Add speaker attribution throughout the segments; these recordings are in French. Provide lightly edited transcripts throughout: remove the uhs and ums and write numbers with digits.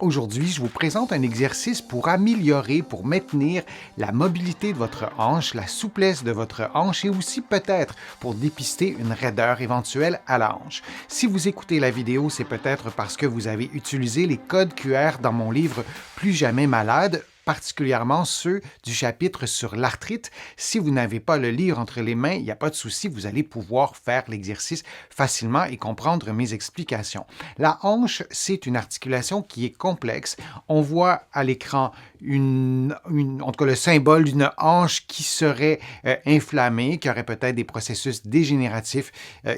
Speaker 1: Aujourd'hui, je vous présente un exercice pour améliorer, pour maintenir la mobilité de votre hanche, la souplesse de votre hanche et aussi peut-être pour dépister une raideur éventuelle à la hanche. Si vous écoutez la vidéo, c'est peut-être parce que vous avez utilisé les codes QR dans mon livre Plus jamais malade, particulièrement ceux du chapitre sur l'arthrite. Si vous n'avez pas le livre entre les mains, il n'y a pas de souci, vous allez pouvoir faire l'exercice facilement et comprendre mes explications. La hanche, c'est une articulation qui est complexe. On voit à l'écran en tout cas le symbole d'une hanche qui serait inflammée, qui aurait peut-être des processus dégénératifs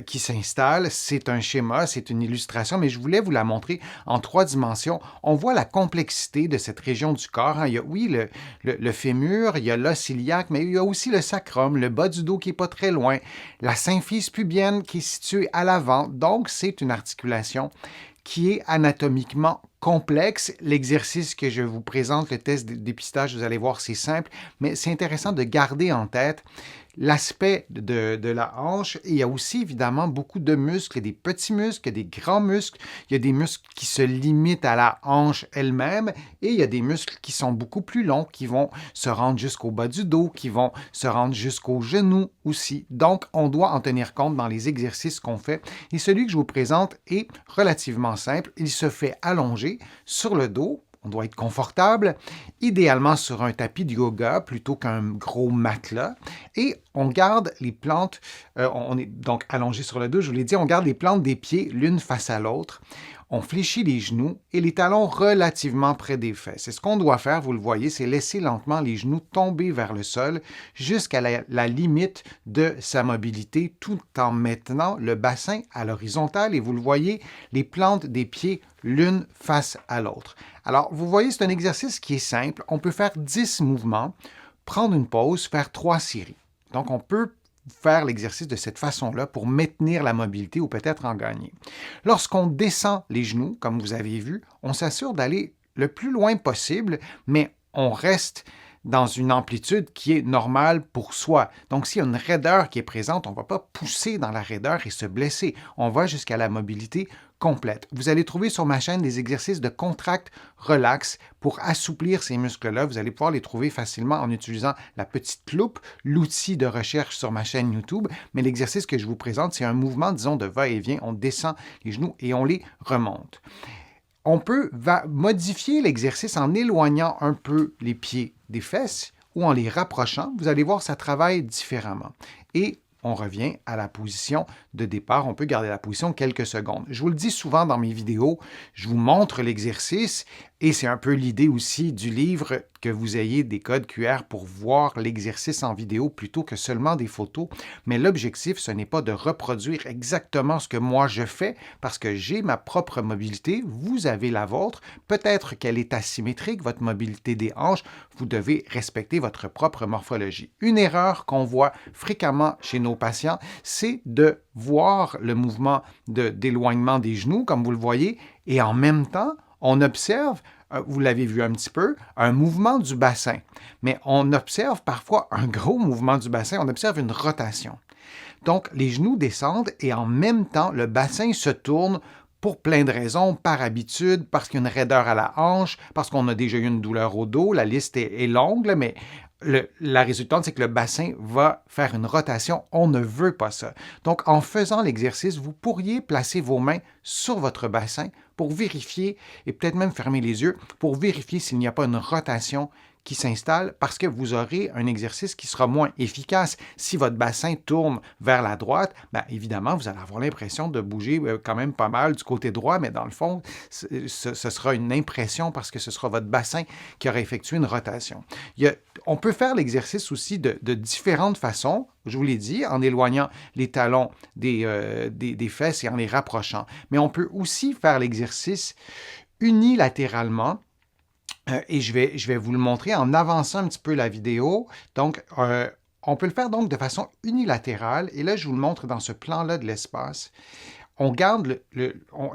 Speaker 1: qui s'installent. C'est un schéma, c'est une illustration, mais je voulais vous la montrer en 3 dimensions. On voit la complexité de cette région du corps. Il y a, oui, le fémur, il y a l'os iliaque, mais il y a aussi le sacrum, le bas du dos qui n'est pas très loin, la symphyse pubienne qui est située à l'avant. Donc, c'est une articulation qui est anatomiquement complexe. L'exercice que je vous présente, le test de dépistage, vous allez voir, c'est simple, mais c'est intéressant de garder en tête l'aspect de la hanche. Et il y a aussi évidemment beaucoup de muscles, des petits muscles, des grands muscles. Il y a des muscles qui se limitent à la hanche elle-même et il y a des muscles qui sont beaucoup plus longs, qui vont se rendre jusqu'au bas du dos, qui vont se rendre jusqu'aux genoux aussi. Donc, on doit en tenir compte dans les exercices qu'on fait. Et celui que je vous présente est relativement simple. Il se fait allonger sur le dos. On doit être confortable, idéalement sur un tapis de yoga plutôt qu'un gros matelas. Et on garde les plantes, on est donc allongé sur le dos, je vous l'ai dit, on garde les plantes des pieds l'une face à l'autre. On fléchit les genoux et les talons relativement près des fesses. Et ce qu'on doit faire, vous le voyez, c'est laisser lentement les genoux tomber vers le sol jusqu'à la limite de sa mobilité tout en maintenant le bassin à l'horizontale. Et vous le voyez, les plantes des pieds l'une face à l'autre. Alors, vous voyez, c'est un exercice qui est simple. On peut faire 10 mouvements, prendre une pause, faire 3 séries. Donc, on peut faire l'exercice de cette façon-là pour maintenir la mobilité ou peut-être en gagner. Lorsqu'on descend les genoux, comme vous avez vu, on s'assure d'aller le plus loin possible, mais on reste dans une amplitude qui est normale pour soi. Donc, s'il y a une raideur qui est présente, on ne va pas pousser dans la raideur et se blesser. On va jusqu'à la mobilité complète. Vous allez trouver sur ma chaîne des exercices de contract relax pour assouplir ces muscles-là. Vous allez pouvoir les trouver facilement en utilisant la petite loupe, l'outil de recherche sur ma chaîne YouTube. Mais l'exercice que je vous présente, c'est un mouvement, disons, de va-et-vient. On descend les genoux et on les remonte. On peut modifier l'exercice en éloignant un peu les pieds des fesses ou en les rapprochant. Vous allez voir, ça travaille différemment. Et on revient à la position de départ. On peut garder la position quelques secondes. Je vous le dis souvent dans mes vidéos, je vous montre l'exercice et c'est un peu l'idée aussi du livre que vous ayez des codes QR pour voir l'exercice en vidéo plutôt que seulement des photos. Mais l'objectif, ce n'est pas de reproduire exactement ce que moi je fais parce que j'ai ma propre mobilité, vous avez la vôtre. Peut-être qu'elle est asymétrique, votre mobilité des hanches. Vous devez respecter votre propre morphologie. Une erreur qu'on voit fréquemment chez nos patients, c'est de voir le mouvement d'éloignement des genoux, comme vous le voyez, et en même temps, on observe, vous l'avez vu un petit peu, un mouvement du bassin. Mais on observe parfois un gros mouvement du bassin, on observe une rotation. Donc, les genoux descendent et en même temps, le bassin se tourne pour plein de raisons, par habitude, parce qu'il y a une raideur à la hanche, parce qu'on a déjà eu une douleur au dos. La liste est longue, mais la résultante, c'est que le bassin va faire une rotation. On ne veut pas ça. Donc, en faisant l'exercice, vous pourriez placer vos mains sur votre bassin pour vérifier, et peut-être même fermer les yeux, pour vérifier s'il n'y a pas une rotation qui s'installe parce que vous aurez un exercice qui sera moins efficace. Si votre bassin tourne vers la droite, bien évidemment, vous allez avoir l'impression de bouger quand même pas mal du côté droit, mais dans le fond, ce sera une impression parce que ce sera votre bassin qui aura effectué une rotation. On peut faire l'exercice aussi de différentes façons. Je vous l'ai dit, en éloignant les talons des fesses et en les rapprochant. Mais on peut aussi faire l'exercice unilatéralement. Et je vais vous le montrer en avançant un petit peu la vidéo. Donc, on peut le faire donc de façon unilatérale. Et là, je vous le montre dans ce plan-là de l'espace. On garde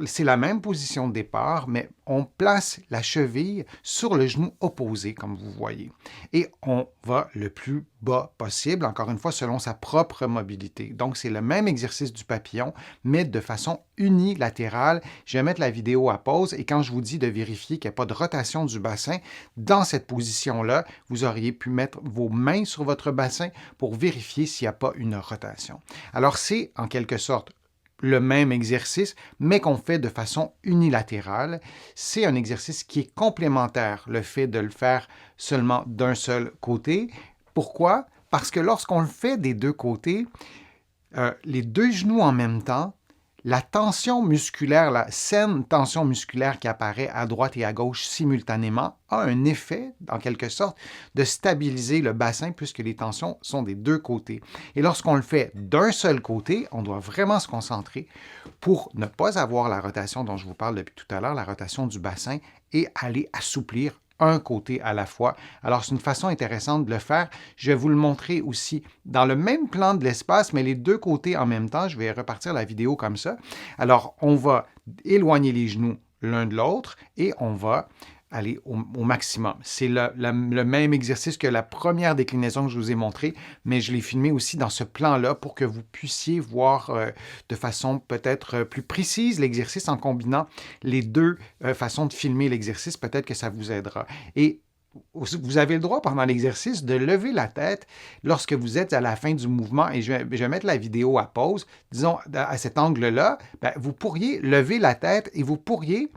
Speaker 1: c'est la même position de départ, mais on place la cheville sur le genou opposé, comme vous voyez. Et on va le plus bas possible, encore une fois, selon sa propre mobilité. Donc, c'est le même exercice du papillon, mais de façon unilatérale. Je vais mettre la vidéo à pause et quand je vous dis de vérifier qu'il n'y a pas de rotation du bassin, dans cette position-là, vous auriez pu mettre vos mains sur votre bassin pour vérifier s'il n'y a pas une rotation. Alors, c'est en quelque sorte le même exercice, mais qu'on fait de façon unilatérale. C'est un exercice qui est complémentaire, le fait de le faire seulement d'un seul côté. Pourquoi? Parce que lorsqu'on le fait des deux côtés, les deux genoux en même temps, la tension musculaire, la saine tension musculaire qui apparaît à droite et à gauche simultanément a un effet, en quelque sorte, de stabiliser le bassin puisque les tensions sont des deux côtés. Et lorsqu'on le fait d'un seul côté, on doit vraiment se concentrer pour ne pas avoir la rotation dont je vous parle depuis tout à l'heure, la rotation du bassin, et aller assouplir un côté à la fois. Alors, c'est une façon intéressante de le faire. Je vais vous le montrer aussi dans le même plan de l'espace, mais les deux côtés en même temps. Je vais repartir la vidéo comme ça. Alors, on va éloigner les genoux l'un de l'autre et on va aller au maximum. C'est le même exercice que la première déclinaison que je vous ai montrée, mais je l'ai filmé aussi dans ce plan-là pour que vous puissiez voir de façon peut-être plus précise l'exercice en combinant les deux façons de filmer l'exercice. Peut-être que ça vous aidera. Et vous avez le droit pendant l'exercice de lever la tête lorsque vous êtes à la fin du mouvement et je vais mettre la vidéo à pause. Disons, à cet angle-là, vous pourriez lever la tête et vous pourriez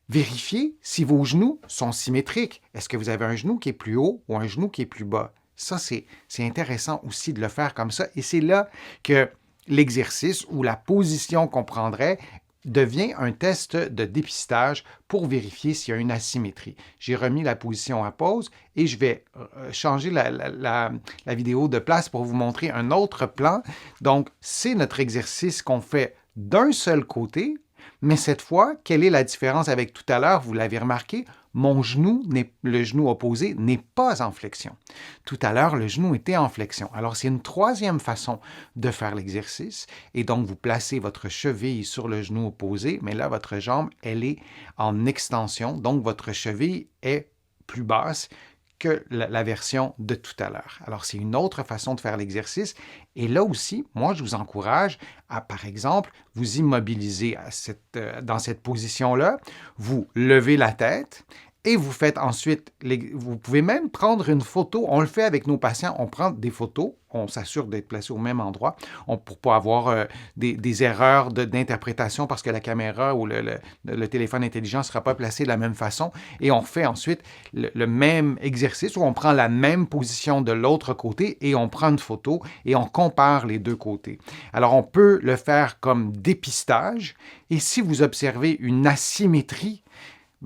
Speaker 1: vérifiez si vos genoux sont symétriques. Est-ce que vous avez un genou qui est plus haut ou un genou qui est plus bas? Ça, c'est intéressant aussi de le faire comme ça. Et c'est là que l'exercice ou la position qu'on prendrait devient un test de dépistage pour vérifier s'il y a une asymétrie. J'ai remis la position à pause et je vais changer la vidéo de place pour vous montrer un autre plan. Donc, c'est notre exercice qu'on fait d'un seul côté. Mais cette fois, quelle est la différence avec tout à l'heure? Vous l'avez remarqué, le genou opposé n'est pas en flexion. Tout à l'heure, le genou était en flexion. Alors, c'est une troisième façon de faire l'exercice. Et donc, vous placez votre cheville sur le genou opposé, mais là, votre jambe, elle est en extension. Donc, votre cheville est plus basse que la version de tout à l'heure. Alors, c'est une autre façon de faire l'exercice. Et là aussi, moi, je vous encourage à, par exemple, vous immobiliser dans cette position-là, vous levez la tête et vous faites ensuite, vous pouvez même prendre une photo. On le fait avec nos patients, on prend des photos, on s'assure d'être placé au même endroit pour ne pas avoir des erreurs d'interprétation parce que la caméra ou le téléphone intelligent ne sera pas placé de la même façon. Et on fait ensuite le même exercice où on prend la même position de l'autre côté et on prend une photo et on compare les deux côtés. Alors, on peut le faire comme dépistage et si vous observez une asymétrie,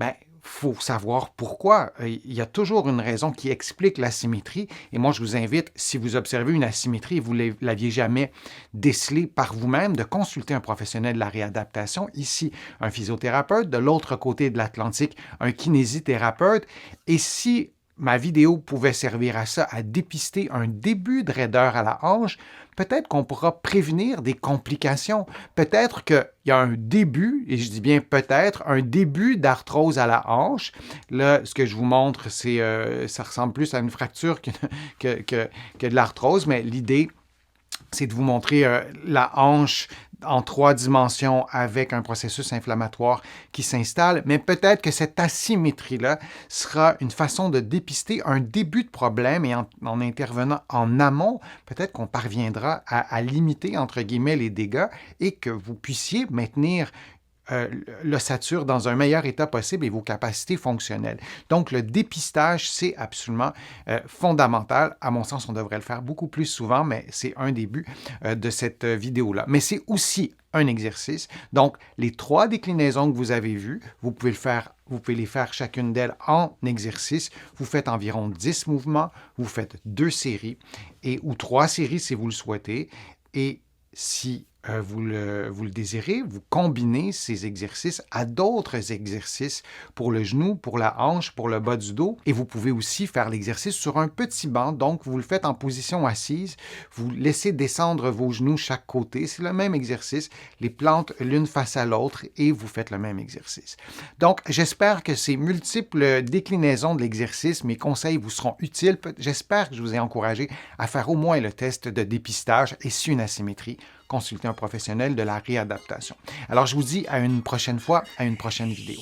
Speaker 1: il faut savoir pourquoi. Il y a toujours une raison qui explique l'asymétrie. Et moi, je vous invite, si vous observez une asymétrie et vous ne l'aviez jamais décelée par vous-même, de consulter un professionnel de la réadaptation. Ici, un physiothérapeute. De l'autre côté de l'Atlantique, un kinésithérapeute. Et si ma vidéo pouvait servir à ça, à dépister un début de raideur à la hanche, peut-être qu'on pourra prévenir des complications. Peut-être qu'il y a un début, et je dis bien peut-être, un début d'arthrose à la hanche. Là, ce que je vous montre, ça ressemble plus à une fracture que de l'arthrose, mais l'idée, c'est de vous montrer la hanche en 3 dimensions avec un processus inflammatoire qui s'installe, mais peut-être que cette asymétrie-là sera une façon de dépister un début de problème et en intervenant en amont, peut-être qu'on parviendra à limiter, entre guillemets, les dégâts et que vous puissiez maintenir l'ossature dans un meilleur état possible et vos capacités fonctionnelles. Donc, le dépistage, c'est absolument fondamental. À mon sens, on devrait le faire beaucoup plus souvent, mais c'est un début de cette vidéo-là. Mais c'est aussi un exercice. Donc, les 3 déclinaisons que vous avez vues, vous pouvez les faire chacune d'elles en exercice. Vous faites environ 10 mouvements, vous faites 2 séries ou 3 séries si vous le souhaitez. Et si vous le désirez, vous combinez ces exercices à d'autres exercices pour le genou, pour la hanche, pour le bas du dos. Et vous pouvez aussi faire l'exercice sur un petit banc. Donc, vous le faites en position assise. Vous laissez descendre vos genoux chaque côté. C'est le même exercice. Les plantes l'une face à l'autre et vous faites le même exercice. Donc, j'espère que ces multiples déclinaisons de l'exercice, mes conseils vous seront utiles. J'espère que je vous ai encouragé à faire au moins le test de dépistage et si une asymétrie, consulter un professionnel de la réadaptation. Alors, je vous dis à une prochaine fois, à une prochaine vidéo.